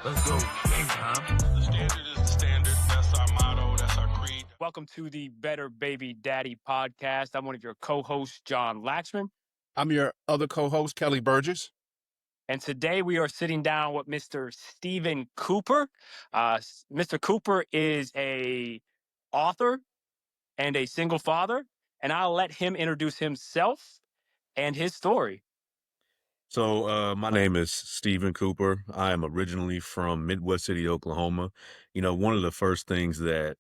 Let's go. Game time. The standard is the standard. That's our motto. That's our creed. Welcome to the Better Baby Daddy podcast. I'm one of your co-hosts, John Laxman. I'm your other co-host, Kelly Burgess. And today we are sitting down with Mr. Stephen Cooper. Mr. Cooper is a author and a single father, and I'll let him introduce himself and his story. So my name is Stephen Cooper. I am originally from Midwest City, Oklahoma. You know, one of the first things that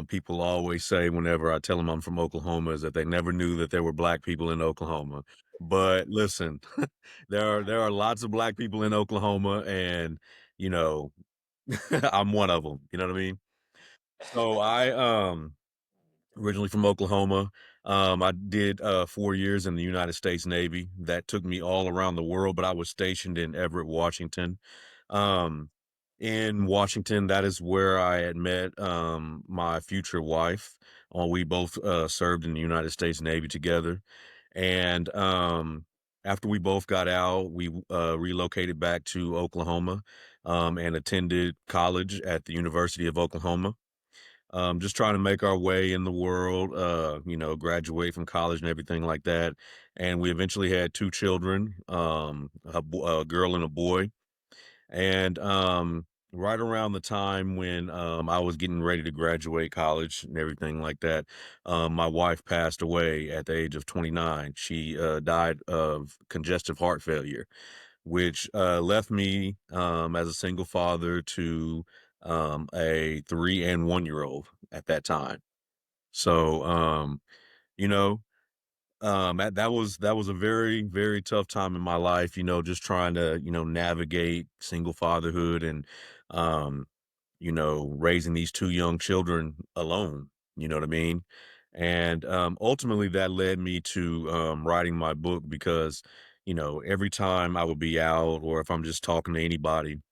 people always say whenever I tell them I'm from Oklahoma is that they never knew that there were black people in Oklahoma. But listen, there are lots of black people in Oklahoma, and you know, I'm one of them. You know what I mean? So I originally from Oklahoma. I did 4 years in the United States Navy. That took me all around the world, but I was stationed in Everett, Washington. Um, in Washington, that is where I had met my future wife. We both served in the United States Navy together. And after we both got out, we relocated back to Oklahoma and attended college at the University of Oklahoma. Just trying to make our way in the world, graduate from college and everything like that. And we eventually had two children, a girl and a boy. And right around the time when I was getting ready to graduate college and everything like that, my wife passed away at the age of 29. She died of congestive heart failure, which left me as a single father to a 3 and 1 year old at that time. So, you know, that was a very, very tough time in my life, just trying to, navigate single fatherhood and, um, raising these two young children alone, you know what I mean? And ultimately that led me to writing my book because, every time I would be out or if I'm just talking to anybody,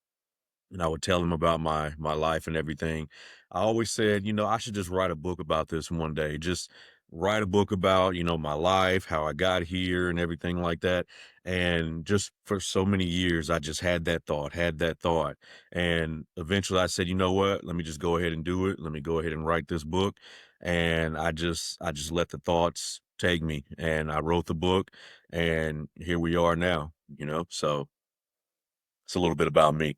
and I would tell him about my life and everything. I always said, I should just write a book about this one day. Just write a book about, my life, how I got here and everything like that. And just for so many years, I just had that thought. And eventually I said, you know what? Let me just go ahead and do it. Let me go ahead and write this book. And I just let the thoughts take me and I wrote the book and here we are now, so it's a little bit about me.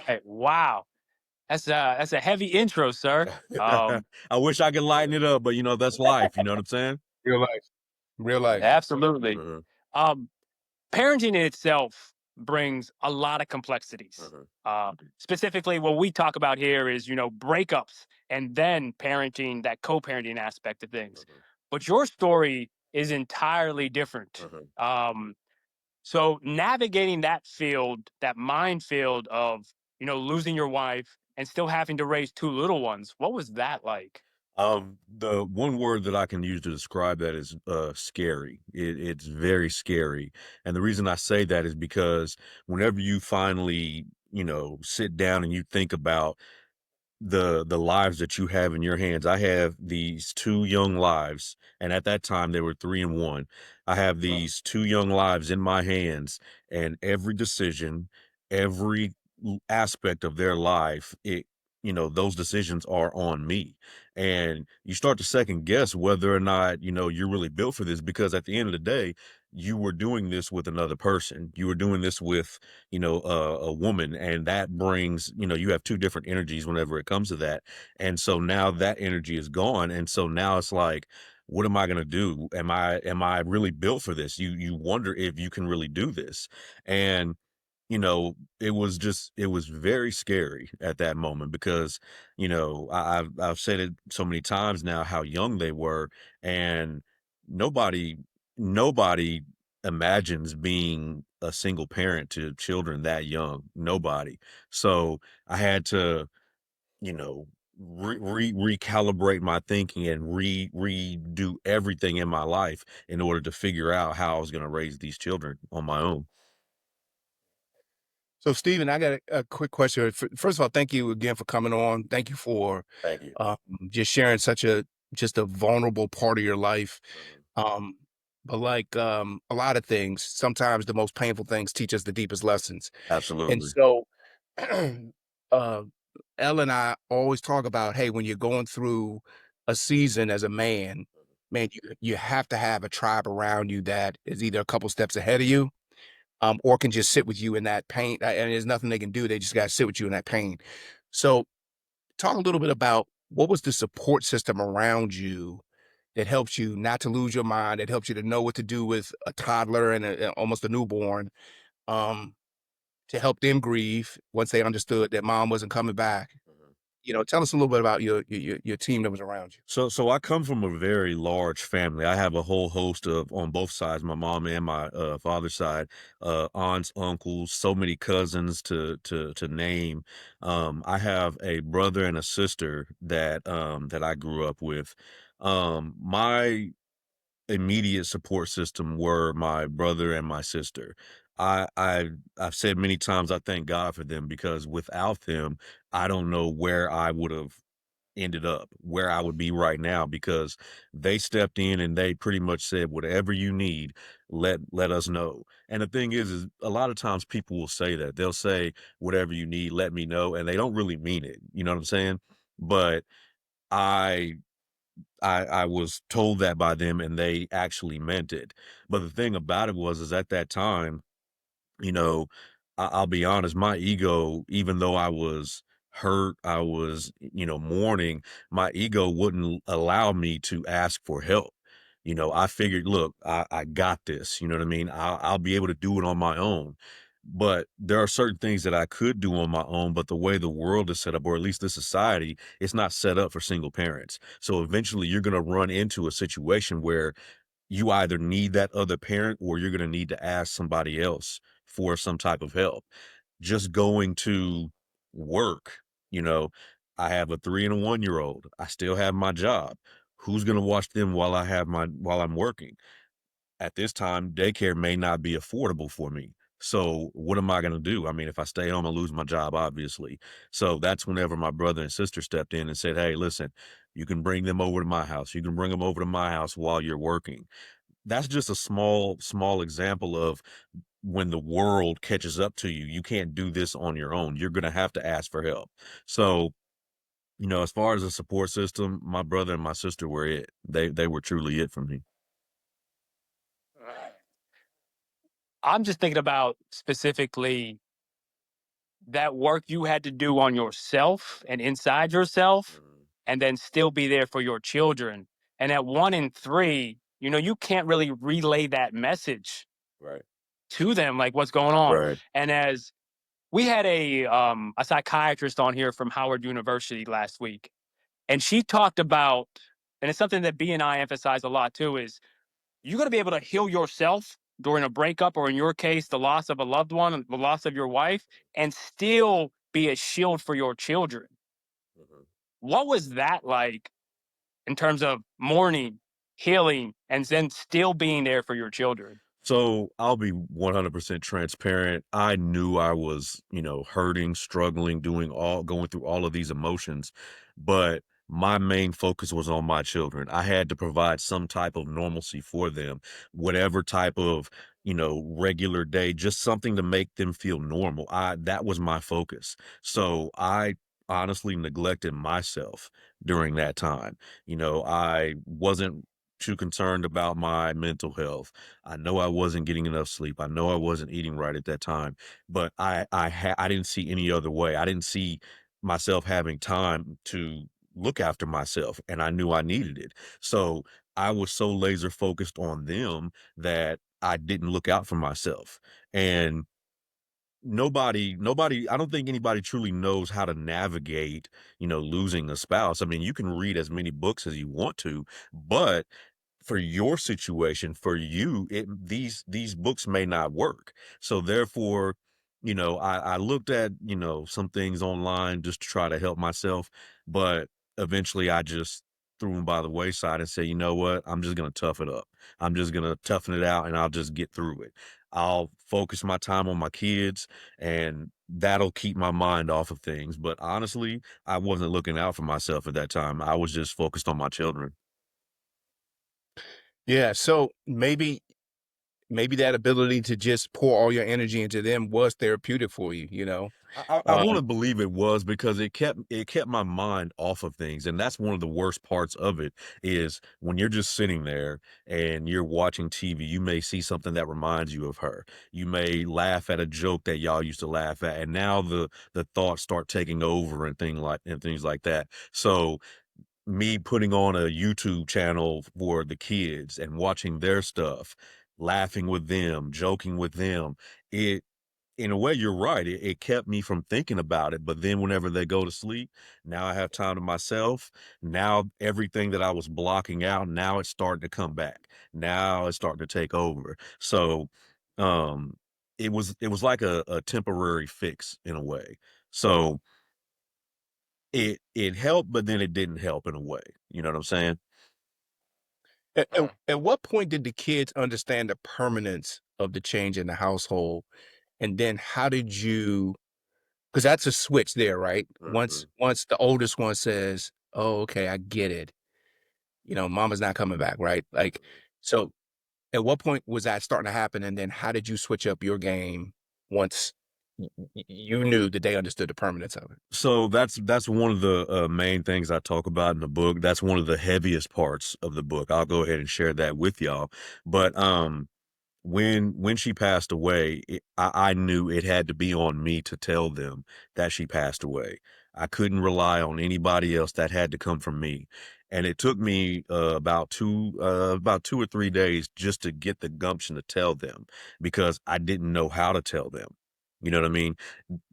Hey, wow. That's a heavy intro, sir. I wish I could lighten it up, but that's life. You know what I'm saying? Real life. Real life. Absolutely. Uh-huh, Um, Parenting in itself brings a lot of complexities. uh-huh, Specifically, what we talk about here is, breakups and then parenting, that co-parenting aspect of things. uh-huh, But your story is entirely different. uh-huh. So navigating that field, that minefield of, losing your wife and still having to raise two little ones, what was that like? The one word that I can use to describe that is scary. It's very scary. And the reason I say that is because whenever you finally, sit down and you think about the lives that you have in your hands. I have these two young lives, and at that time they were 3 and 1. I have Wow. these two young lives in my hands, and every decision, every aspect of their life, those decisions are on me. And you start to second guess whether or not, you're really built for this because at the end of the day, you were doing this with another person. You were doing this with a woman, and that brings, you have two different energies whenever it comes to that. And so now that energy is gone. And so now it's like, what am I going to do? Am I really built for this? You wonder if you can really do this. And, it was very scary at that moment because, I've said it so many times now how young they were, and nobody, nobody imagines being a single parent to children that young. Nobody. So I had to, you know, recalibrate my thinking and redo everything in my life in order to figure out how I was going to raise these children on my own. So, Stephen, I got a quick question. First of all, thank you again for coming on. Thank you for Thank you. um, just sharing just a vulnerable part of your life. Um, but like a lot of things, sometimes the most painful things teach us the deepest lessons. And Absolutely. so uh, Elle and I always talk about, hey, when you're going through a season as a man, man, you have to have a tribe around you that is either a couple steps ahead of you, or can just sit with you in that pain. And there's nothing they can do. They just got to sit with you in that pain. So, talk a little bit about what was the support system around you that helps you not to lose your mind, that helps you to know what to do with a toddler and almost a newborn, um, to help them grieve once they understood that mom wasn't coming back. Tell us a little bit about your team that was around you. So I come from a very large family. I have a whole host of on both sides, my mom and my father's side, aunts, uncles, so many cousins to name. I have a brother and a sister that I grew up with. My immediate support system were my brother and my sister. I've said many times I thank God for them because without them, I don't know where I would have ended up, where I would be right now because they stepped in and they pretty much said, whatever you need, let us know. And the thing is a lot of times people will say that. They'll say, whatever you need, let me know. And they don't really mean it. You know what I'm saying? But I I was told that by them and they actually meant it. But the thing about it is at that time, you know, I'll be honest, my ego, even though I was hurt, I was, mourning, my ego wouldn't allow me to ask for help. I figured, look, I got this. You know what I mean? I'll be able to do it on my own. But there are certain things that I could do on my own, but the way the world is set up, or at least the society, it's not set up for single parents. So eventually you're going to run into a situation where you either need that other parent or you're going to need to ask somebody else for some type of help. Just going to work, you know, I have a 3 and a 1 year old. I still have my job. Who's going to watch them while I'm working? At this time, daycare may not be affordable for me. So what am I going to do? I mean, if I stay home, I lose my job, obviously. So that's whenever my brother and sister stepped in and said, hey, listen, you can bring them over to my house. You can bring them over to my house while you're working. That's just a small example of when the world catches up to you. You can't do this on your own. You're going to have to ask for help. So, as far as a support system, my brother and my sister were it. They were truly it for me. I'm just thinking about specifically that work you had to do on yourself and inside yourself, Mhm. and then still be there for your children. And at 1 and 3, you can't really relay that message Right. to them, like what's going on. Right. And as we had a psychiatrist on here from Howard University last week, and she talked about, and it's something that B and I emphasize a lot too, is you got to be able to heal yourself during a breakup, or in your case, the loss of a loved one, the loss of your wife, and still be a shield for your children. Mhm. What was that like in terms of mourning, healing, and then still being there for your children? So I'll be 100% transparent. I knew I was, hurting, struggling, going through all of these emotions, but my main focus was on my children. I had to provide some type of normalcy for them, whatever type of, regular day, just something to make them feel normal. That was my focus. So I honestly neglected myself during that time. I wasn't too concerned about my mental health. I know I wasn't getting enough sleep. I know I wasn't eating right at that time, but I didn't see any other way. I didn't see myself having time to look after myself, and I knew I needed it. So I was so laser focused on them that I didn't look out for myself. And nobody, I don't think anybody truly knows how to navigate, losing a spouse. I mean, you can read as many books as you want to, but for your situation, for you, these books may not work. So therefore, I looked at, some things online just to try to help myself, but eventually I just threw them by the wayside and said, you know what, I'm just gonna tough it up. I'm just gonna toughen it out and I'll just get through it. I'll focus my time on my kids and that'll keep my mind off of things. But honestly, I wasn't looking out for myself at that time. I was just focused on my children. Yeah. So maybe maybe that ability to just pour all your energy into them was therapeutic for you, you know? I wanna believe it was because it kept my mind off of things, and that's one of the worst parts of it, is when you're just sitting there and you're watching TV, you may see something that reminds you of her. You may laugh at a joke that y'all used to laugh at, and now the thoughts start taking over and things like that. So, me putting on a YouTube channel for the kids and watching their stuff, laughing with them, joking with them, it in a way, you're right. It kept me from thinking about it. But then whenever they go to sleep, now I have time to myself. Now everything that I was blocking out, now it's starting to come back. Now it's starting to take over. So um it was like a temporary fix in a way. So it helped, but then it didn't help in a way. You know what I'm saying? At what point did the kids understand the permanence of the change in the household? And then how did you, because that's a switch there, right? Once Mhm, once the oldest one says, "Oh, okay, I get it," you know, mama's not coming back, right? Like, mhm. so at what point was that starting to happen? And then how did you switch up your game once you knew that they understood the permanence of it? So that's one of the main things I talk about in the book. That's one of the heaviest parts of the book. I'll go ahead and share that with y'all. But when she passed away, I knew it had to be on me to tell them that she passed away. I couldn't rely on anybody else. That had to come from me. And it took me about 2 or 3 days just to get the gumption to tell them because I didn't know how to tell them. You know what I mean?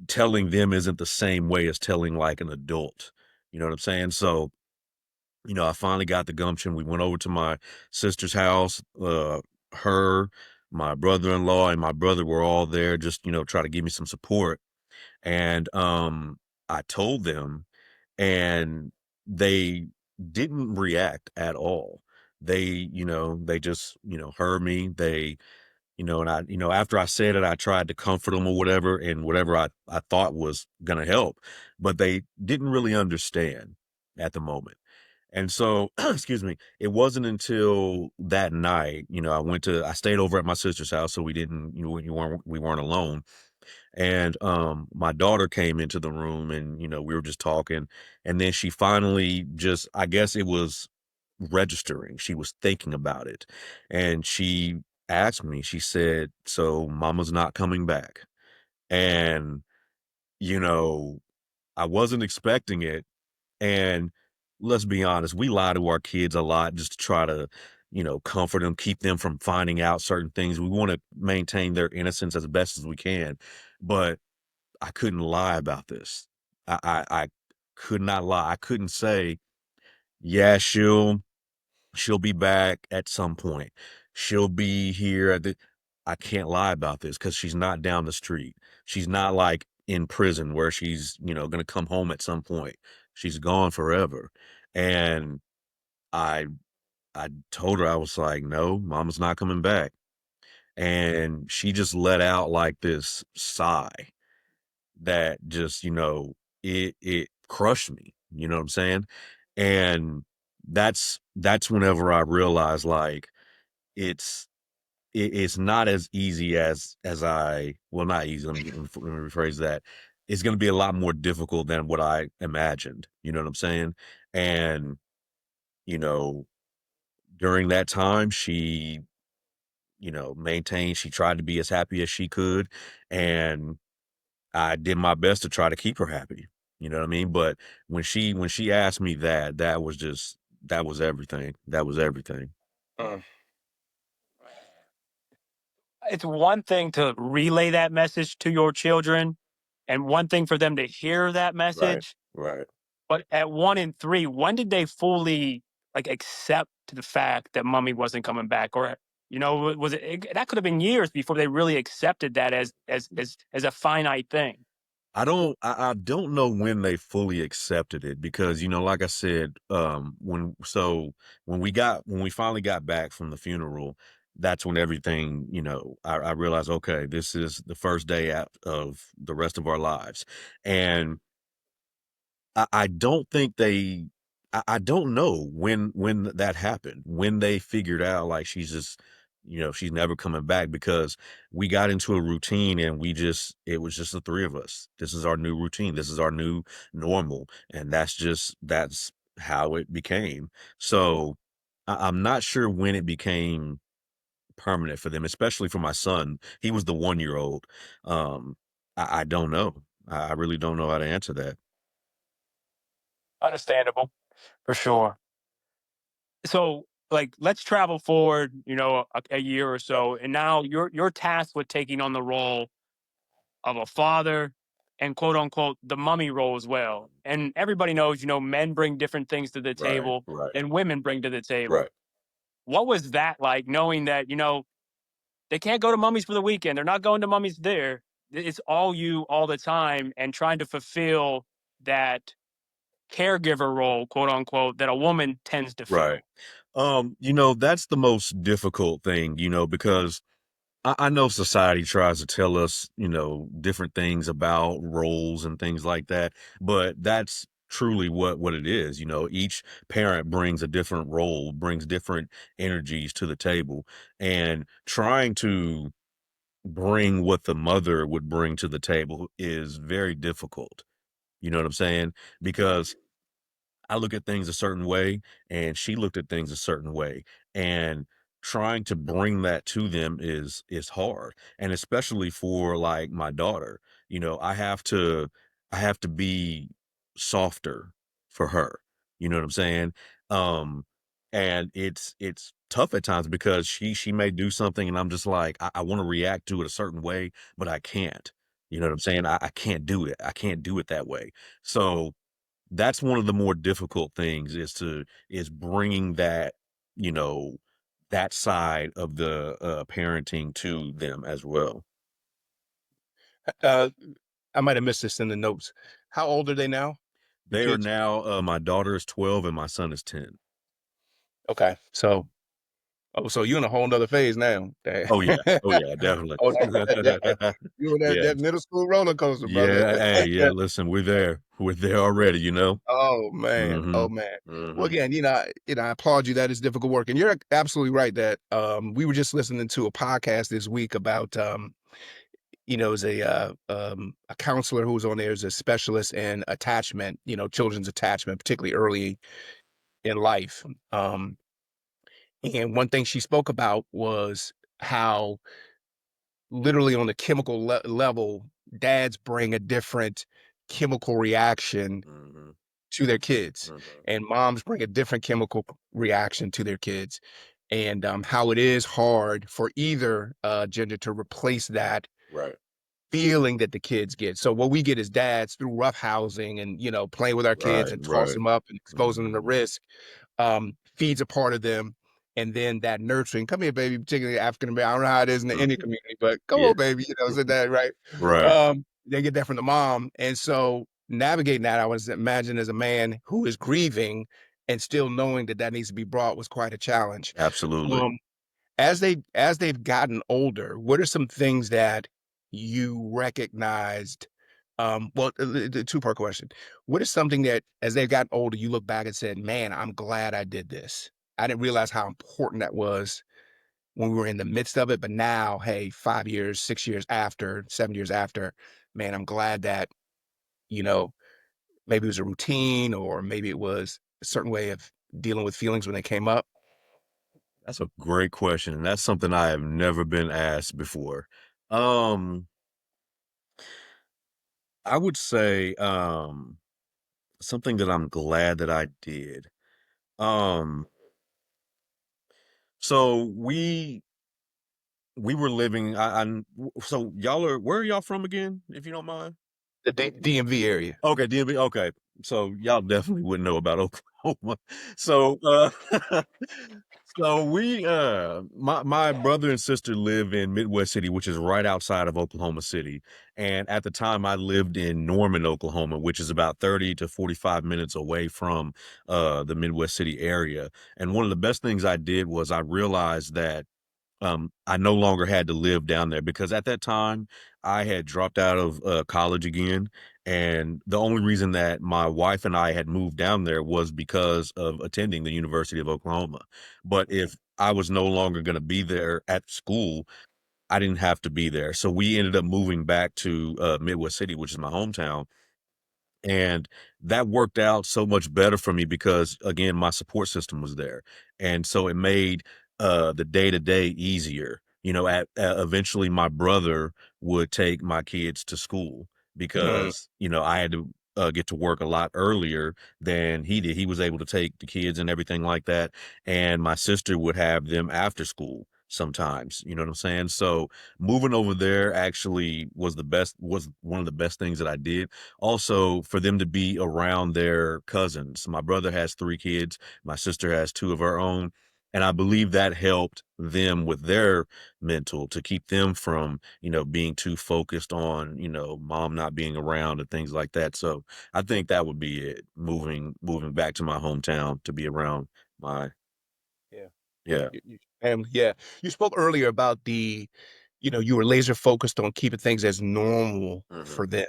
Telling them isn't the same way as telling like an adult. You know what I'm saying? So, I finally got the gumption. We went over to my sister's house. Her, my brother-in-law, and my brother were all there just, try to give me some support. And I told them, and they didn't react at all. They just, heard me. And after I said it, I tried to comfort them or whatever, and whatever I thought was gonna help, but they didn't really understand at the moment. And so, excuse me, it wasn't until that night, I stayed over at my sister's house, so we didn't, we weren't alone. And my daughter came into the room, and we were just talking, and then she finally just, I guess it was registering. She was thinking about it. And she asked me, she said, "So mama's not coming back." And, you know, I wasn't expecting it. And let's be honest, we lie to our kids a lot just to try to, comfort them, keep them from finding out certain things. We want to maintain their innocence as best as we can. But I couldn't lie about this. I could not lie. I couldn't say, yeah, she'll be back at some point. She'll be here at the I can't lie about this because she's not down the street. She's not like in prison where she's, gonna come home at some point. She's gone forever. And I I told her, I was like, "No, mama's not coming back." And she just let out like this sigh that just, it crushed me. You know what I'm saying? And that's whenever I realized like it's it's not as easy as I well, not easy, let me rephrase that. It's gonna be a lot more difficult than what I imagined, you know what I'm saying? And, you know, during that time, she, maintained she tried to be as happy as she could, and I did my best to try to keep her happy, you know what I mean? But when she asked me that, that was everything. That was everything. Uh, It's one thing to relay that message to your children, and one thing for them to hear that Right, message. right. But at 1 and 3, when did they fully, like, accept the fact that mommy wasn't coming back? Or, was it that could have been years before they really accepted that as a finite thing. I don't know when they fully accepted it because, like I said, when we finally got back from the funeral, that's when everything, I realized, okay, this is the first day out of the rest of our lives. And I don't think I don't know when that happened, when they figured out like she's just she's never coming back because we got into a routine and it was just the three of us. This is our new routine. This is our new normal. And that's how it became. So I'm not sure when it became permanent for them, especially for my son. He was the 1 year old. I don't know. I really don't know how to answer that. Understandable, for sure. So, like, let's travel forward, a year or so, and now you're tasked with taking on the role of a father and quote unquote the mummy role as well. And everybody knows, men bring different things to the Right, table right, than women bring to the table. right, What was that like, knowing that, they can't go to mummies for the weekend? They're not going to mummies there. It's all you all the time, and trying to fulfill that caregiver role, quote unquote, that a woman tends to right. fill. That's the most difficult thing, because I know society tries to tell us, different things about roles and things like that, but that's truly what it is. Each parent brings a different role, brings different energies to the table, and trying to bring what the mother would bring to the table is very difficult. You know what I'm saying? Because I look at things a certain way and she looked at things a certain way, and trying to bring that to them is hard, and especially for like my daughter. I have to be softer for her. You know what I'm saying? um and it's tough at times because she may do something and I'm just like, I want to react to it a certain way, but I can't. You know what I'm saying? I can't do it. I can't do it that way. So that's one of the more difficult things, is bringing you know, that side of the, parenting to them as well. Uh, I might have missed this in the notes. How old are they now? Your They are kids? now, my daughter is 12 and my son is 10. Okay. So you're in a whole nother phase now. Dang. Oh, yeah. Oh, yeah, definitely. Oh, you in that Yeah. middle school roller coaster, brother. Yeah, hey, yeah, listen, we're there. We're there already, you know? Oh man, oh Mhm. man. Well, Mhm. again, I applaud you. That is difficult work, and you're absolutely right that we were just listening to a podcast this week about as a counselor who was on there as a specialist in attachment, children's attachment, particularly early in life. Um, and one thing she spoke about was how literally on the chemical level, dads bring a different chemical reaction Mhm. to their kids, Mhm. and moms bring a different chemical reaction to their kids, and how it is hard for either gender to replace that Right. feeling that the kids get. So what we get as dads through roughhousing and playing with our kids Right, and tossing right. them up and exposing them to Mhm. risk, feeds a part of them. And then that nurturing, come here, baby, particularly African American. I don't know how it is in the Indian Mhm. community, but come Yeah. on, baby, so that right. Right. They get that from the mom. And so navigating that, I was imagine as a man who is grieving and still knowing that that needs to be brought was quite a challenge. Absolutely. Um, as they've gotten older, what are some things that you recognized? Well, the two-part question. What is something that as they've gotten older, you look back and said, "Man, I'm glad I did this. I didn't realize how important that was when we were in the midst of it, but now, hey, 5 years, 6 years after, 7 years after, man, I'm glad that, you know, maybe it was a routine or maybe it was a certain way of dealing with feelings when they came up." That's a great question, and that's something I have never been asked before. Um, I would say, something that I'm glad that I did. Um, so we were living. So y'all are where are y'all from again, if you don't mind? The DMV area. Okay, DMV. Okay, so y'all definitely wouldn't know about Oklahoma. So, so my brother and sister live in Midwest City, which is right outside of Oklahoma City. And at the time, I lived in Norman, Oklahoma, which is about 30 to 45 minutes away from the Midwest City area. And one of the best things I did was I realized that I no longer had to live down there because at that time I had dropped out of college again. And the only reason that my wife and I had moved down there was because of attending the University of Oklahoma. But if I was no longer going to be there at school, I didn't have to be there. So we ended up moving back to Midwest City, which is my hometown, and that worked out so much better for me because, again, my support system was there. And so it made the day to day easier. Eventually my brother would take my kids to school Mm, because, I had to get to work a lot earlier than he did. He was able to take the kids and everything like that. And my sister would have them after school sometimes. You know what I'm saying? So moving over there actually was one of the best things that I did, also for them to be around their cousins. My brother has 3 kids, my sister has 2 of her own, and I believe that helped them with their mental to keep them from, being too focused on, mom not being around and things like that. So I think that would be it, moving back to my hometown to be around my yeah. Yeah. yeah. Yeah. You spoke earlier about you were laser focused on keeping things as normal Mhm, for them.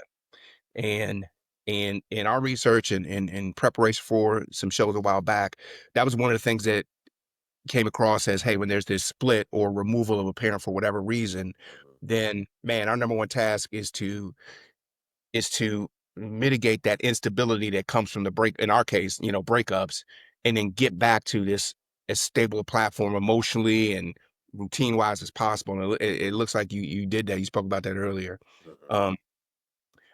And in our research and in preparation for some shows a while back, that was one of the things that came across as, hey, when there's this split or removal of a parent for whatever reason, mhm, then man, our number one task is to mitigate that instability that comes from the break in our case, breakups, and then get back to this as stable a platform emotionally and routine wise as possible. And it looks like you did that. You spoke about that earlier. mhm. Um,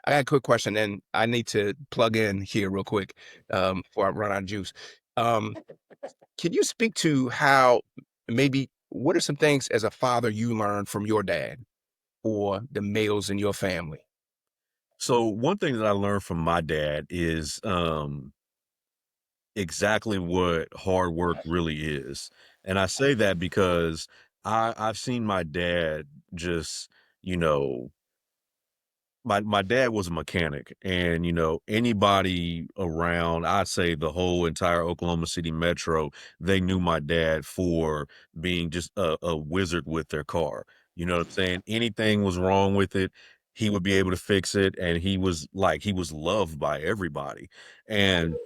I got a quick question, and I need to plug in here real quick before I run out of juice. Um, can you speak to how maybe what are some things as a father you learned from your dad or the males in your family? So one thing that I learned from my dad is exactly what hard work really is. And I say that because I've seen my dad just, you know, my dad was a mechanic, and anybody around, I'd say the whole entire Oklahoma City metro, they knew my dad for being just a wizard with their car. You know what I'm saying? Anything was wrong with it, he would be able to fix it, and he was loved by everybody. And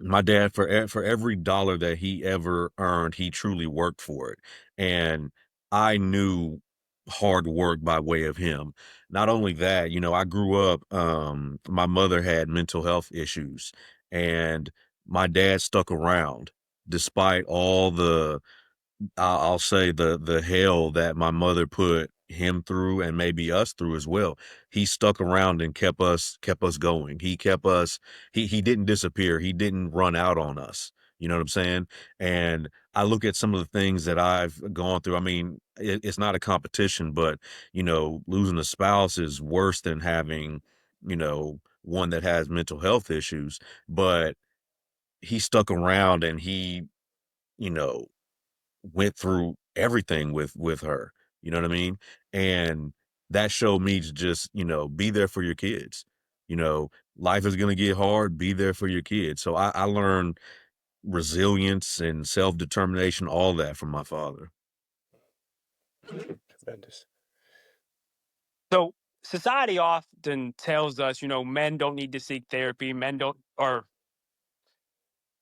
my dad, for every dollar that he ever earned, he truly worked for it, and I knew hard work by way of him. Not only that, I grew up, my mother had mental health issues, and my dad stuck around despite all the I'll say the hell that my mother put him through and maybe us through as well. He stuck around and kept us going. He didn't disappear. He didn't run out on us. You know what I'm saying? And I look at some of the things that I've gone through. I mean, it's not a competition, but losing a spouse is worse than having, one that has mental health issues. But he stuck around and he, you know, went through everything with her, you know what I mean? And that showed me to just, be there for your kids. You know, life is gonna get hard, be there for your kids. So I learned resilience and self-determination, all that from my father. Tremendous. So society often tells us, men don't need to seek therapy. Men don't, or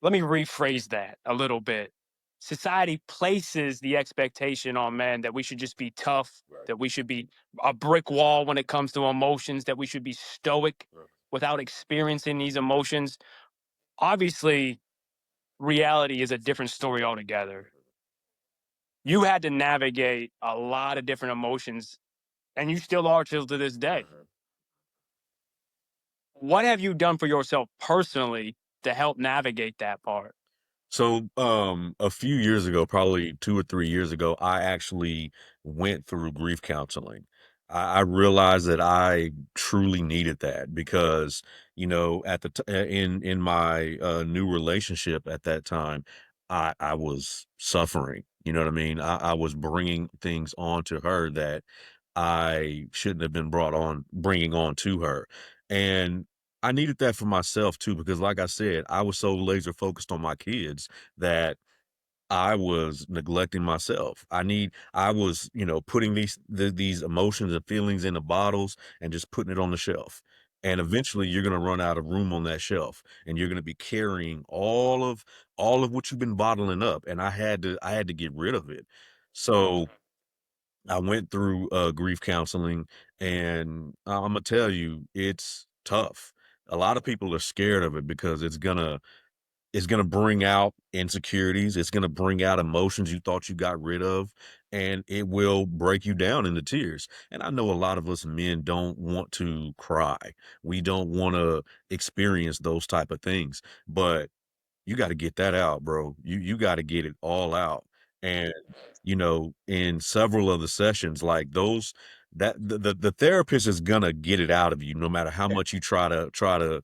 let me rephrase that a little bit. Society places the expectation on men that we should just be tough, Right. that we should be a brick wall when it comes to emotions, that we should be stoic Right. without experiencing these emotions. Obviously, reality is a different story altogether. You had to navigate a lot of different emotions, and you still are till to this day. Mhm. What have you done for yourself personally to help navigate that part? So, a few years ago, probably 2 or 3 years ago, I actually went through grief counseling. I realized that I truly needed that because, at in my new relationship at that time, I was suffering. You know what I mean? I was bringing things on to her that I shouldn't have been bringing on to her, and I needed that for myself too, because like I said, I was so laser focused on my kids that I was neglecting myself. I was, putting these emotions and feelings into bottles and just putting it on the shelf. And eventually you're gonna run out of room on that shelf and you're gonna be carrying all of what you've been bottling up. And I had to get rid of it. So I went through grief counseling and I'm gonna tell you, it's tough. A lot of people are scared of it because it's gonna bring out insecurities, it's gonna bring out emotions you thought you got rid of, and it will break you down into tears. And I know a lot of us men don't want to cry. We don't wanna experience those type of things, but you gotta get that out, bro. You gotta get it all out. And, in several of the sessions, like those that the therapist is gonna get it out of you no matter how much you try to,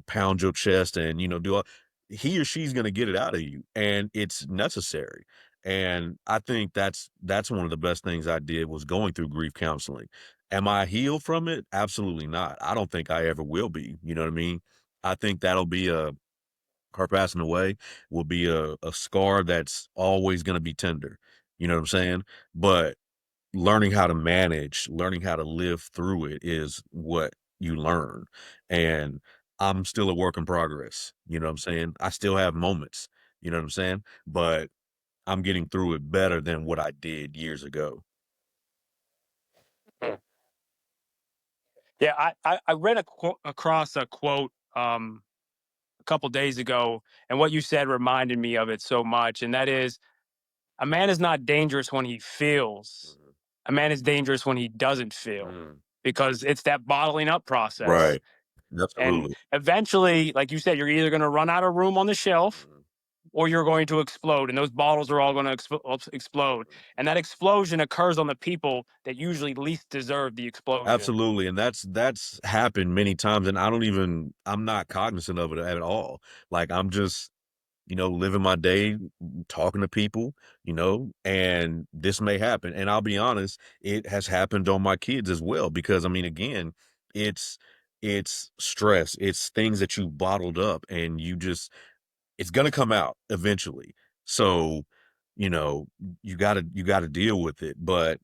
pound your chest and, do all he or she's gonna get it out of you, and it's necessary. And I think that's one of the best things I did was going through grief counseling. Am I healed from it? Absolutely not. I don't think I ever will be, you know what I mean? I think that'll be her passing away will be a scar that's always gonna be tender, you know what I'm saying? But learning how to manage, learning how to live through it is what you learn, and I'm still a work in progress, you know what I'm saying? I still have moments, you know what I'm saying? But I'm getting through it better than what I did years ago. Yeah, I read across a quote a couple days ago, and what you said reminded me of it so much. And that is, a man is not dangerous when he feels. Mhm, A man is dangerous when he doesn't feel, mm. because it's that bottling up process. Right. And Absolutely. eventually, like you said, you're either going to run out of room on the shelf Mhm, or you're going to explode. And those bottles are all going to explode. mhm. And that explosion occurs on the people that usually least deserve the explosion. Absolutely, and that's happened many times, and I'm not cognizant of it at all. Like, I'm just, living my day, talking to people, and this may happen. And I'll be honest, it has happened on my kids as well because I mean, again, it's it's stress, it's things that you bottled up and it's gonna come out eventually. So, you know, you gotta deal with it. But,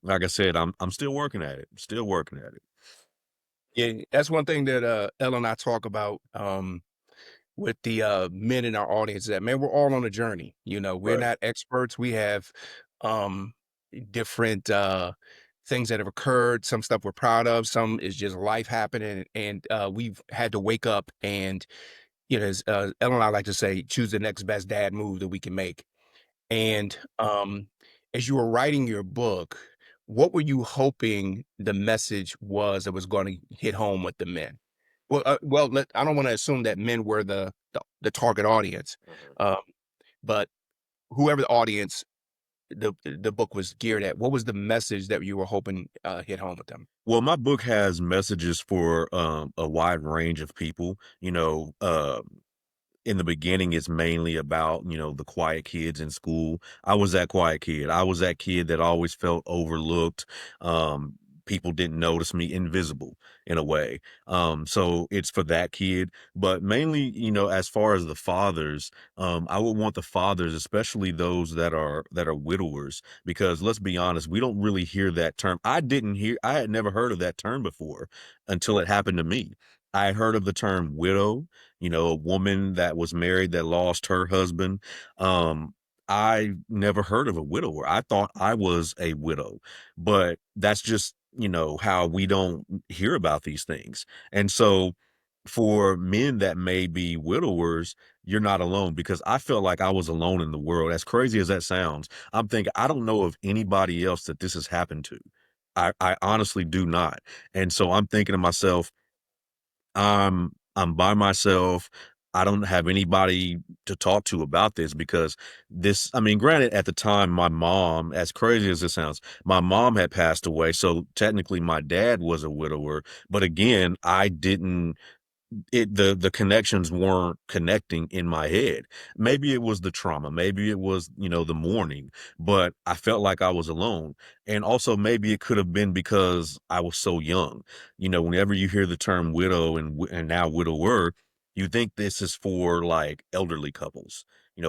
like I said, I'm still working at it. Still working at it. Yeah, that's one thing that Ella and I talk about with the men in our audience, that man, we're all on a journey. We're Right. not experts. We have um different things that have occurred, some stuff we're proud of, some is just life happening, and we've had to wake up and, as Ella and I like to say, choose the next best dad move that we can make. And as you were writing your book, what were you hoping the message was that was going to hit home with the men? I don't want to assume that men were the target audience, Mhm. um, but whoever the audience the book was geared at, what was the message that you were hoping hit home with them? Well, my book has messages for a wide range of people. In the beginning, it's mainly about, the quiet kids in school. I was that quiet kid. I was that kid that always felt overlooked. Um, People didn't notice me, invisible in a way. So it's for that kid. But mainly, as far as the fathers, I would want the fathers, especially those that are widowers, because let's be honest, we don't really hear that term. I had never heard of that term before until it happened to me. I had heard of the term widow, a woman that was married that lost her husband. I never heard of a widower. I thought I was a widow, but that's just, how we don't hear about these things. And so for men that may be widowers, you're not alone because I felt like I was alone in the world. As crazy as that sounds, I'm thinking, I don't know of anybody else that this has happened to. I honestly do not. And so I'm thinking to myself, I'm by myself. I don't have anybody to talk to about this because I mean, granted, at the time, my mom, as crazy as it sounds, my mom had passed away. So technically my dad was a widower. But again, I didn't the connections weren't connecting in my head. Maybe it was the trauma, maybe it was, the mourning, but I felt like I was alone. And also maybe it could have been because I was so young. Whenever you hear the term widow and now widower, you think this is for like elderly couples.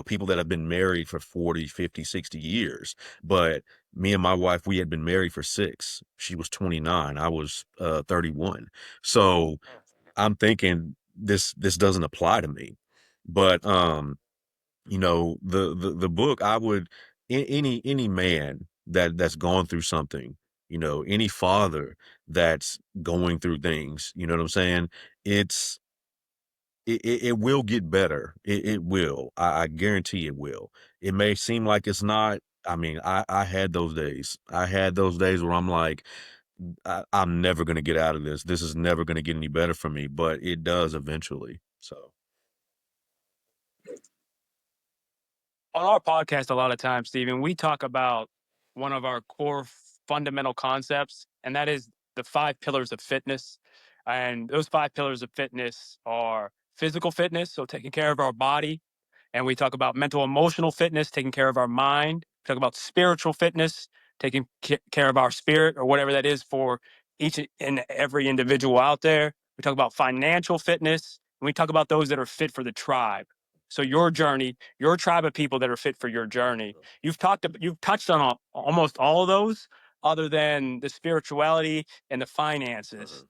people that have been married for 40, 50, 60 years. But me and my wife, we had been married for 6. She was 29, I was 31. So I'm thinking this doesn't apply to me. But the book, I would any man that's gone through something, any father that's going through things, you know what I'm saying? It's it will get better. It will. I guarantee it will. It may seem like it's not. I mean, I had those days. I had those days where I'm like, I'm never gonna get out of this. This is never gonna get any better for me, but it does eventually. So On our podcast, a lot of times, Stephen, we talk about one of our core fundamental concepts, and that is the 5 pillars of fitness. And those 5 pillars of fitness are physical fitness, so taking care of our body. And we talk about mental emotional fitness, taking care of our mind. We talk about spiritual fitness, taking care of our spirit, or whatever that is for each and every individual out there. We talk about financial fitness, and we talk about those that are fit for the tribe. So your journey, your tribe of people that are fit for your journey. You've touched on almost all of those, other than the spirituality and the finances. uh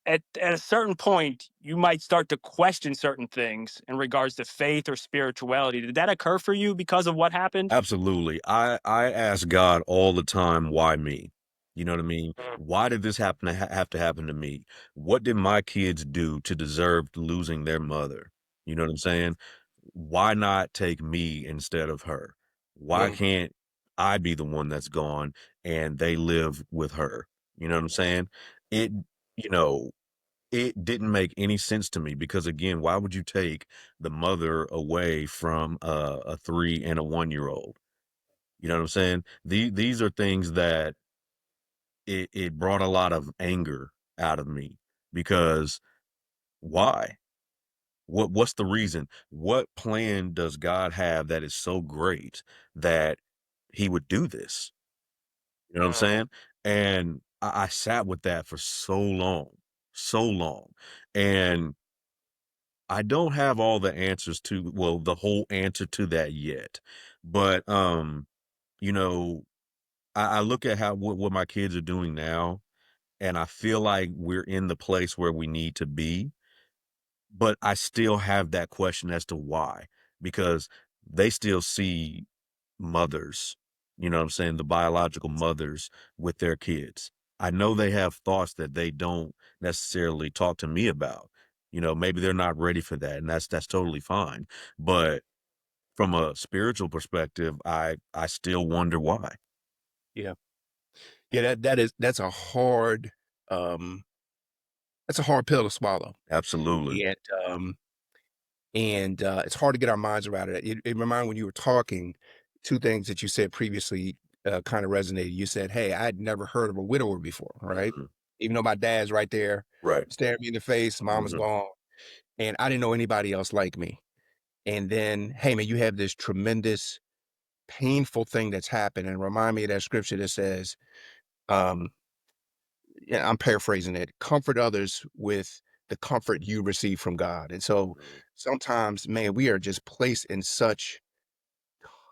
At a certain point, you might start to question certain things in regards to faith or spirituality. Did that occur for you because of what happened? absolutely. I ask God all the time, why me? You know what I mean? Mm, Why did this happen to have to happen to me? What did my kids do to deserve losing their mother? You know what I'm saying? Why not take me instead of her? Why mm, can't I be the one that's gone and they live with her? You know what I'm saying? It, you know, it didn't make any sense to me because again, why would you take the mother away from a 3 and a 1-year-old? You know what I'm saying? These are things that it brought a lot of anger out of me because why? What's the reason? What plan does God have that is so great that he would do this? You know what I'm mm. saying? And I sat with that for so long, so long. And I don't have all the answers to, well, the whole answer to that yet. But you know, I look at how what my kids are doing now, and I feel like we're in the place where we need to be. But I still have that question as to why, because they still see mothers, you know what I'm saying, the biological mothers with their kids. I know they have thoughts that they don't necessarily talk to me about. Maybe they're not ready for that, and that's totally fine. But from a spiritual perspective, I still wonder why. Yeah. Yeah, um that's a hard pill to swallow. Absolutely. And, it's hard to get our minds around it. It reminded when you were talking, 2 things that you said previously, kind of resonated. You said, "Hey, I'd never heard of a widower before," right? Mhm. Even though my dad's right there Right. staring me in the face, mama's Mhm. gone, and I didn't know anybody else like me. And then, hey, man, you have this tremendous, painful thing that's happened, and remind me of that scripture that says, um, yeah, I'm paraphrasing it, "Comfort others with the comfort you receive from God." And so, Mhm. sometimes, man, we are just placed in such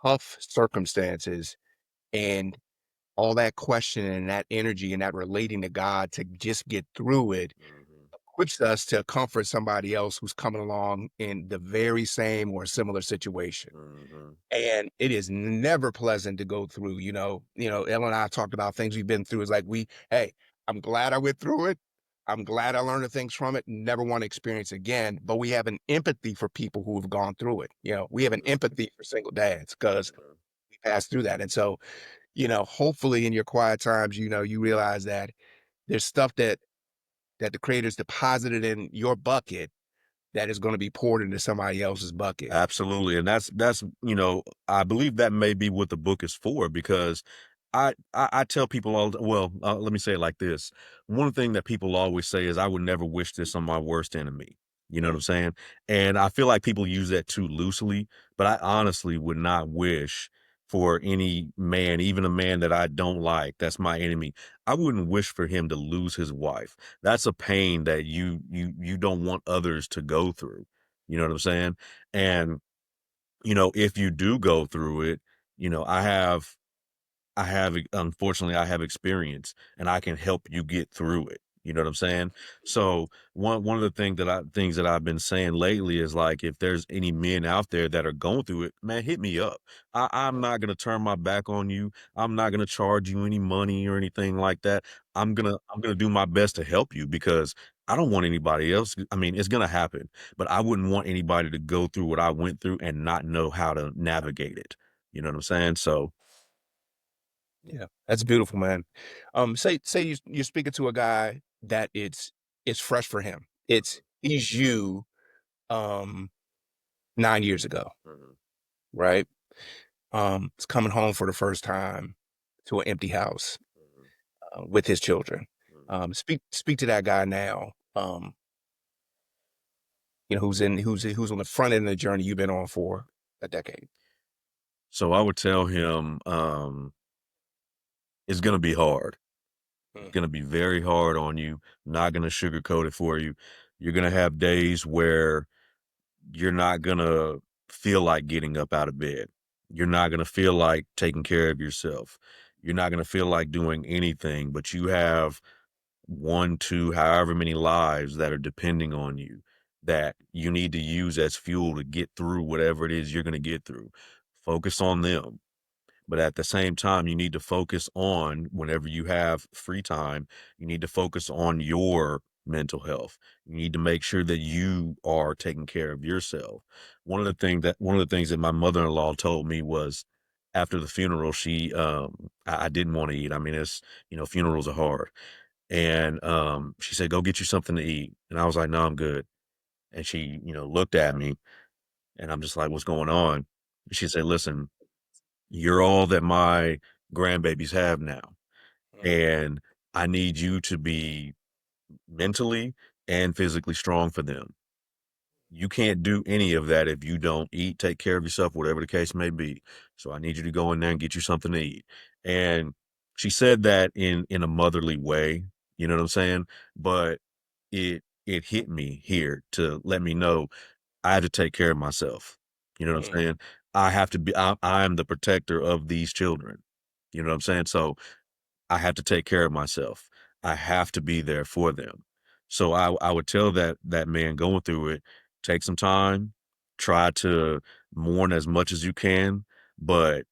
tough circumstances, and all that questioning and that energy and that relating to God to just get through it Mhm. equips us to comfort somebody else who's coming along in the very same or similar situation. Mhm. And it is never pleasant to go through, Ella and I talked about things we've been through. It's like hey, I'm glad I went through it. I'm glad I learned the things from it. Never want to experience again. But we have an empathy for people who have gone through it. We have an Mhm. empathy for single dads because Mhm. we passed through that. And so, hopefully in your quiet times, you realize that there's stuff that the creators deposited in your bucket that is going to be poured into somebody else's bucket. Absolutely, and that's I believe that may be what the book is for because I tell people well, let me say it like this. One thing that people always say is, "I would never wish this on my worst enemy." You know what I'm saying? And I feel like people use that too loosely, but I honestly would not wish for any man, even a man that I don't like, that's my enemy. I wouldn't wish for him to lose his wife. That's a pain that you don't want others to go through. You know what I'm saying? And, if you do go through it, you know, unfortunately, I have experience and I can help you get through it. You know what I'm saying? So one of the things that I've been saying lately is like, if there's any men out there that are going through it, man, hit me up. I'm not gonna turn my back on you. I'm not gonna charge you any money or anything like that. I'm gonna do my best to help you because I don't want anybody else. I mean, it's gonna happen, but I wouldn't want anybody to go through what I went through and not know how to navigate it. You know what I'm saying? So Yeah, that's beautiful, man. Say you're speaking to a guy that it's fresh for him. He's you, um, 9 years ago, Mhm, right? He's coming home for the first time to an empty house, mhm, with his children. mhm. Speak to that guy now, who's on the front end of the journey you've been on for a decade. So I would tell him, it's gonna be hard. It's Mm, gonna be very hard on you. Not gonna sugarcoat it for you. You're gonna have days where you're not gonna feel like getting up out of bed. You're not gonna feel like taking care of yourself. You're not gonna feel like doing anything, but you have 1, 2, however many lives that are depending on you that you need to use as fuel to get through whatever it is you're gonna get through. Focus on them. But at the same time, you need to focus on whenever you have free time, you need to focus on your mental health. You need to make sure that you are taking care of yourself. One of the things that my mother-in-law told me was after the funeral, I didn't want to eat. I mean, funerals are hard. And she said, go get you something to eat. And I was like, no, I'm good. And she, looked at me and I'm just like, what's going on? She said, listen, you're all that my grandbabies have now, mm, and I need you to be mentally and physically strong for them. You can't do any of that if you don't eat, take care of yourself, whatever the case may be. So I need you to go in there and get you something to eat. And she said that in a motherly way, you know what I'm saying? But it hit me here to let me know I have to take care of myself. You know what I'm mm. saying? I am the protector of these children. You know what I'm saying? So I have to take care of myself. I have to be there for them. So I would tell that man going through it, take some time, try to mourn as much as you can, but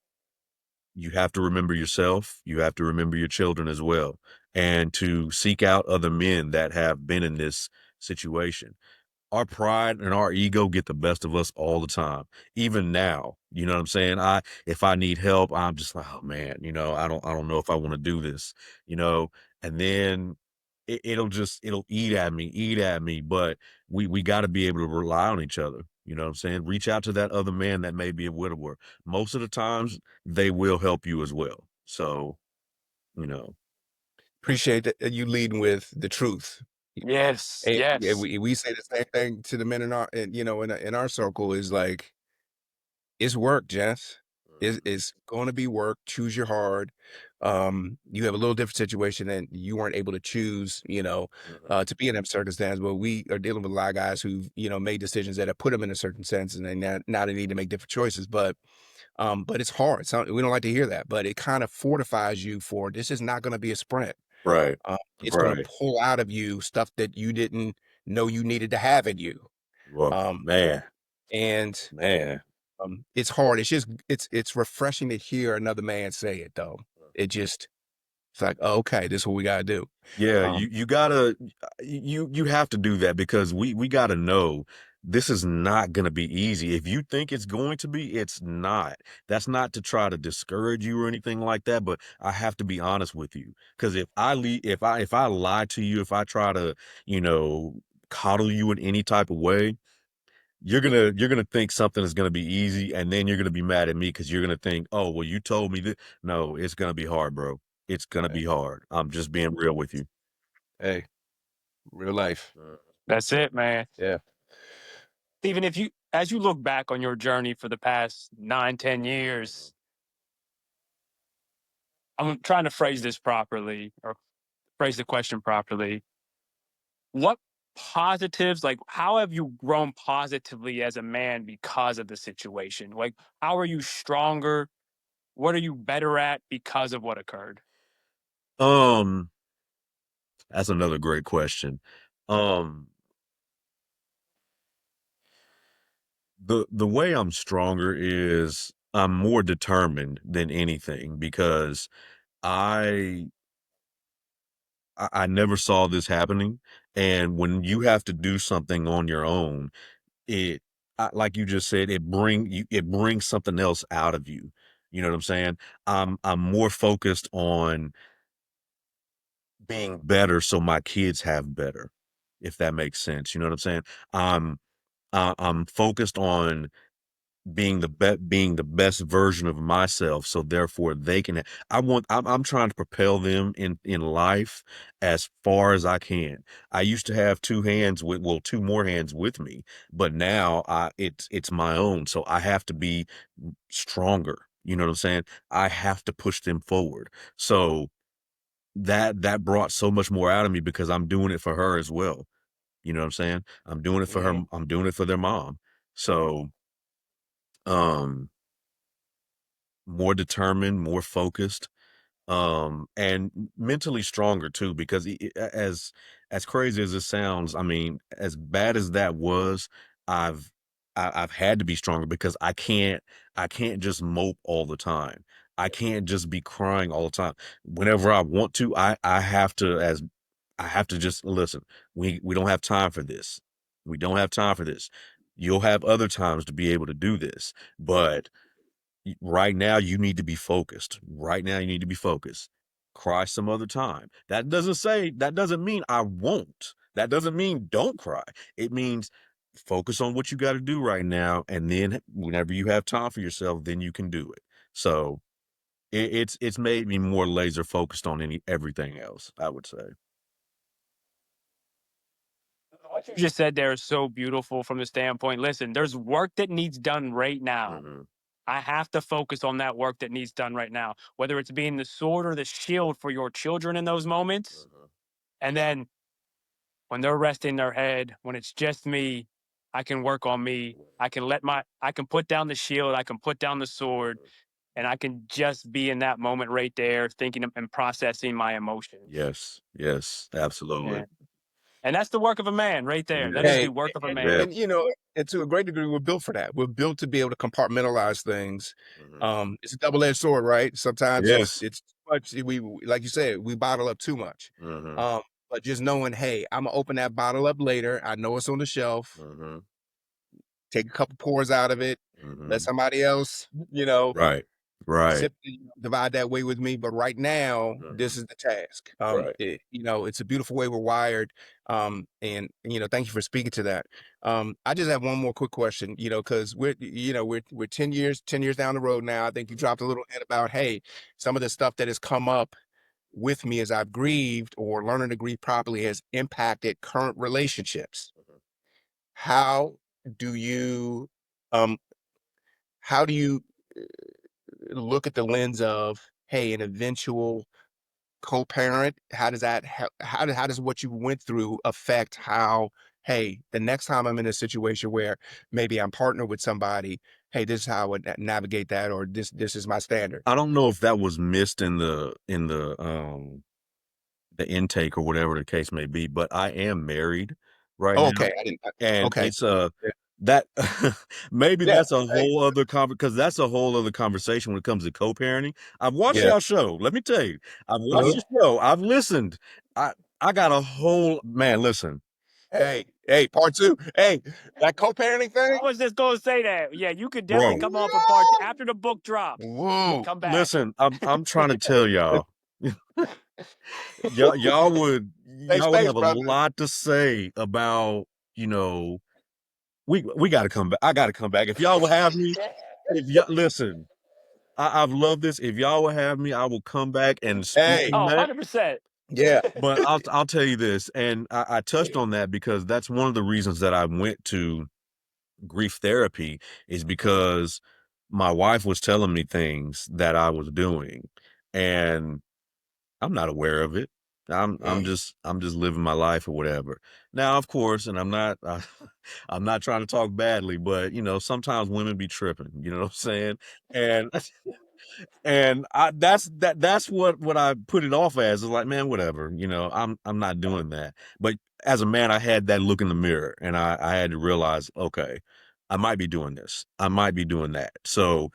you have to remember yourself. You have to remember your children as well, and to seek out other men that have been in this situation. Our pride and our ego get the best of us all the time. Even now, you know what I'm saying? If I need help, I'm just like, "Oh, man, I don't know if I wanna do this," you know? And then it'll eat at me, but we gotta be able to rely on each other, you know what I'm saying? Reach out to that other man that may be a widower. Most of the times, they will help you as well. So, you know Appreciate that you leading with the truth. Yes, And yeah, yes. we say the same thing to the men in our in our circle is like, "It's work, Jess. It's gonna be work. Choose your hard." You have a little different situation and you weren't able to choose, Mhm. to be in that circumstance, but we are dealing with a lot of guys who've, made decisions that have put them in a certain sense, and then now they need to make different choices, but it's hard. So we don't like to hear that, but it kind of fortifies you for this is not gonna be a sprint. Right. It's gonna Right. pull out of you stuff that you didn't know you needed to have in you. Well, Um, man, and man. it's hard. It's just it's refreshing to hear another man say it though. It's like, "Oh, okay, this is what we gotta do." Yeah, Um, you gotta you have to do that because we gotta know this is not gonna be easy. If you think it's going to be, it's not. That's not to try to discourage you or anything like that, but I have to be honest with you. Because if I lie to you, if I try to, you know, coddle you in any type of way, you're gonna think something is gonna be easy, and then you're gonna be mad at me because you're gonna think, oh, well, you told me that. No, it's gonna be hard, bro. It's gonna hey, be hard. I'm just being real with you. hey, real life. That's it, man. Yeah. Stephen, as you look back on your journey for the past 9, 10 years, I'm trying to phrase this properly or phrase the question properly. What positives? Like, how have you grown positively as a man because of the situation? Like, how are you stronger? What are you better at because of what occurred? Um, that's another great question. Um, the way I'm stronger is I'm more determined than anything because I I never saw this happening, and when you have to do something on your own, it like you just said, it brings something else out of you. You know what I'm saying? I'm more focused on being better so my kids have better, if that makes sense. You know what I'm saying? I'm I'm focused on being the best version of myself, so therefore they can I'm trying to propel them in life as far as I can. I used to have two more hands with me, but now it's my own, so I have to be stronger. You know what I'm saying? I have to push them forward. So that brought so much more out of me because I'm doing it for her as well. You know what I'm saying? I'm doing it for her. Mhm. I'm doing it for their mom. So, um, more determined, more focused, and mentally stronger too, because as crazy as it sounds, I mean, as bad as that was, I've I've had to be stronger because I can't just mope all the time. I can't just be crying all the time. Whenever I want to, I have to I have to just listen. We don't have time for this. We don't have time for this. You'll have other times to be able to do this, but right now you need to be focused. Right now you need to be focused. Cry some other time. That doesn't mean I won't. That doesn't mean don't cry. It means focus on what you got to do right now, and then whenever you have time for yourself, then you can do it. So it's made me more laser focused on everything else, I would say. What you just said there is so beautiful from the standpoint. Listen, there's work that needs done right now. Hmm. I have to focus on that work that needs done right now, whether it's being the sword or the shield for your children in those moments. Hmm. And then when they're resting their head, when it's just me, I can work on me. I can put down the shield, I can put down the sword, and I can just be in that moment right there, thinking and processing my emotions. Yes, yes, absolutely. Yeah. And that's the work of a man right there. That is Yes, the Hey, work of a yeah. man. and and to a great degree, we're built for that. We're built to be able to compartmentalize things. Hmm. It's a double-edged sword, right? Sometimes Yes. it's too much. Like you said, we bottle up too much. Hmm. Um, but just knowing, hey, I'm gonna open that bottle up later. I know it's on the shelf. Hmm. Take a couple pours out of it. Let Hmm. somebody else, Right. Right. sip, divide that way with me. But right now, Hmm. this is the task. Right. It's a beautiful way we're wired. And thank you for speaking to that. I just have one more quick question, because we're 10 years down the road now. I think you dropped a little hint about, hey, some of the stuff that has come up with me as I've grieved or learning to grieve properly has impacted current relationships. How do you um how do you look at the lens of, hey, an eventual co-parent? How does that how does what you went through affect how, hey, the next time I'm in a situation where maybe I'm partnered with somebody, hey, this is how I would navigate that, or this is my standard. I don't know if that was missed in the intake or whatever the case may be, but I am married right Oh, now, okay, I didn't. and Okay, uh, that maybe yeah, that's a whole other because that's a whole other conversation when it comes to co-parenting. I've watched yeah, y'all show. Let me tell you, I've watched uh-huh. the show. I've listened. I I got a whole man. Listen, Hey, part two. Hey, that co-parenting thing. I was just going to say that. Yeah, you could definitely bro. come on for part two after the book drops. Whoa. Come back. Listen, I'm trying to tell y'all. Safe Y'all would space, have a brother. lot to say about, you know, we gotta come back. I gotta come back. If y'all will have me, if y'all listen, I've loved this. If y'all will have me, I will come back and speak Hey, on Oh, that. 100%. yeah. But I'll tell you this, and I touched on that because that's one of the reasons that I went to grief therapy is because my wife was telling me things that I was doing, and I'm not aware of it. Mm. I'm just living my life or whatever. Now, of course, and I'm not I'm not trying to talk badly, but sometimes women be tripping, you know what I'm saying? And and that's what I put it off as. Is like, man, whatever, I'm not doing that. But as a man, I had that look in the mirror and I had to realize, okay, I might be doing this. I might be doing that. So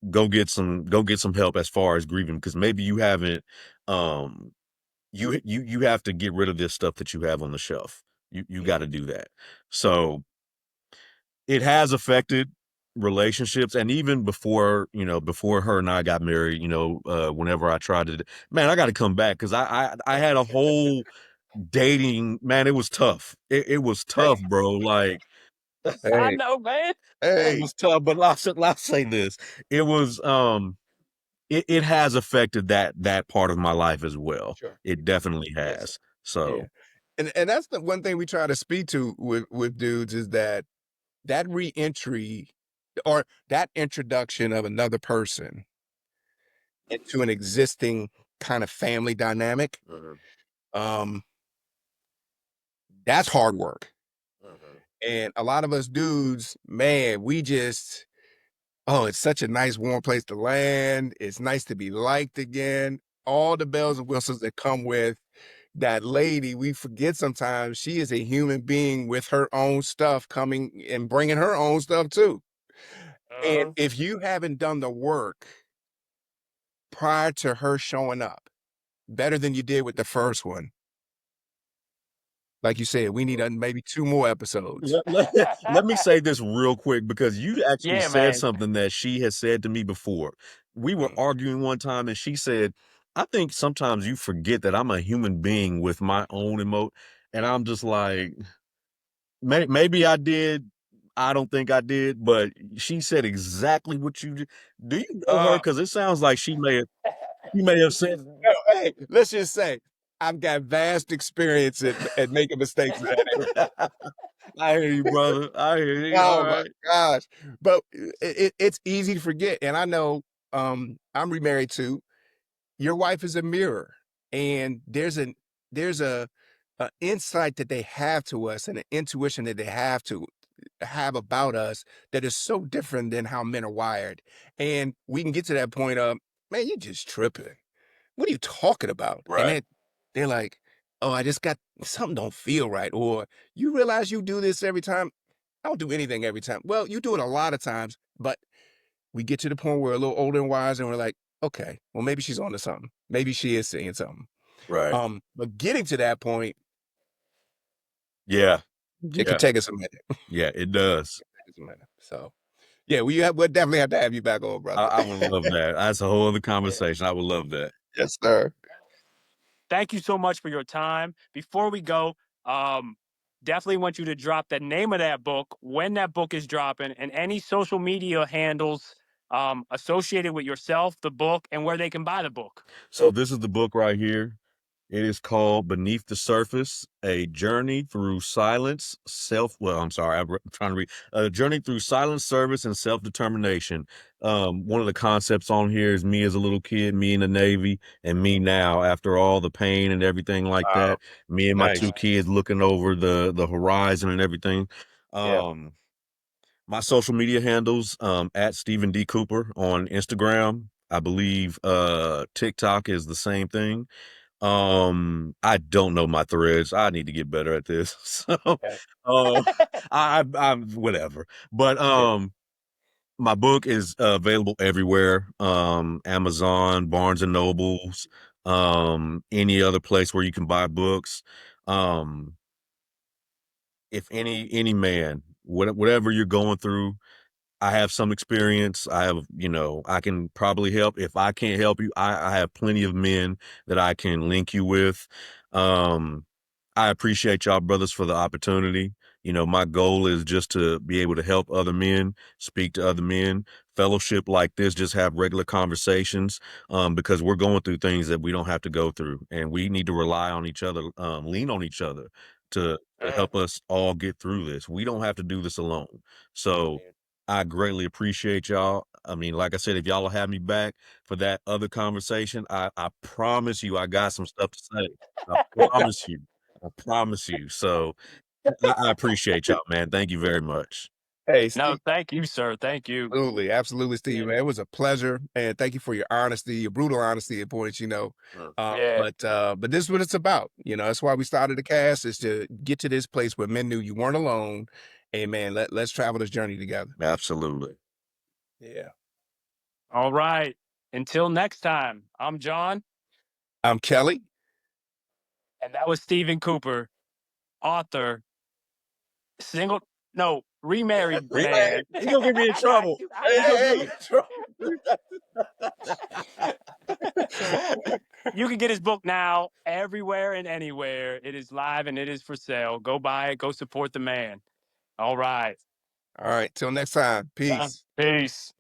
go get some help as far as grieving because maybe you haven't um you have to get rid of this stuff that you have on the shelf. You got to Mhm. do that. So it has affected relationships, and even before before her and I got married, whenever I tried to, man, I got to come back because I had a whole dating, man. It was tough. It was tough, Hey, bro. Like I hey, know, man. it hey. was tough. But let's say this: it was it has affected that part of my life as well. Sure. It definitely Yes. has. Yeah. So And that's the one thing we try to speak to with dudes is that reentry or that introduction of another person into an existing kind of family dynamic, mhm, um, that's hard work. mhm. And a lot of us dudes, man, we just, oh, it's such a nice warm place to land. It's nice to be liked again. All the bells and whistles that come with that lady, we forget sometimes she is a human being with her own stuff coming and bringing her own stuff too. And Uh-huh. if you haven't done the work prior to her showing up better than you did with the first one, like you said, we need maybe 2 more episodes. Let me say this real quick because you actually Yeah, said man. something that she has said to me before. We were Mm. arguing one time and she said, I think sometimes you forget that I'm a human being with my own emote. And I'm just like, maybe I did. I don't think I did, but she said exactly what do you know her? Uh, Because it sounds like she may have said no, hey, let's just say I've got vast experience at making mistakes in that area. that. I hear you, brother. I hear you. All Oh my right. gosh. But it's easy to forget. And I know I'm remarried too. Your wife is a mirror, and there's a insight that they have to us and an intuition that they have about us that is so different than how men are wired. And we can get to that point of, man, you're just tripping. What are you talking about? And Right. then they're like, oh, I just got something don't feel right. Or you realize you do this every time. I don't do anything every time. Well, you do it a lot of times, but we get to the point where we're a little older and wise and we're like, okay, well, maybe she's on to something. Maybe she is saying something. Right. But getting to that point, Yeah. it could Yeah. take us a minute. Yeah, it does. Take us a minute. So yeah, we'll definitely have to have you back on, brother. I would love that. That's a whole other conversation. I would love that. Yes, sir. Thank you so much for your time. Before we go, um, definitely want you to drop the name of that book, when that book is dropping, and any social media handles associated with yourself, the book, and where they can buy the book. So this is the book right here. It is called Beneath the Surface: A Journey Through Silence, I'm sorry, I'm trying to read. A Journey Through Silence, Service, and Self-Determination. One of the concepts on here is me as a little kid, me in the Navy, and me now after all the pain and everything like Wow. that. Me and my Nice. two kids looking over the horizon and everything. Yeah. Um, my social media handles, at Stephen D. Cooper on Instagram. I believe TikTok is the same thing. I don't know my threads. I need to get better at this. So, Okay. I'm whatever. But Yeah. my book is available everywhere. Amazon, Barnes and Nobles, any other place where you can buy books. Um, if any man, whatever you're going through, I have some experience. I can probably help. If I can't help you, I have plenty of men that I can link you with. Um, I appreciate y'all brothers for the opportunity. My goal is just to be able to help other men, speak to other men, fellowship like this, just have regular conversations, because we're going through things that we don't have to go through, and we need to rely on each other, lean on each other to Mm. help us all get through this. We don't have to do this alone. So I greatly appreciate y'all. I mean, like I said, if y'all will have me back for that other conversation, I promise you I got some stuff to say. I promise you. I promise you. So I appreciate y'all, man. Thank you very much. Hey, No, Steve. thank you, sir. Thank you. Absolutely, absolutely, Steve, Yeah. man. It was a pleasure, and thank you for your honesty, your brutal honesty at points, you know. Yeah. But this is what it's about. You know, that's why we started the cast, is to get to this place where men knew you weren't alone. And man, let's travel this journey together. Absolutely. Yeah. All right. Until next time, I'm John, I'm Kelly. and that was Stephen Cooper, author, single, no, remarried Hey, man. he gonna get me in I got trouble. you. I Hey, he got gonna get you. me in trouble. You can get his book now everywhere and anywhere. It is live and it is for sale. Go buy it. Go support the man. All right. All right. Till next time. Peace. Peace.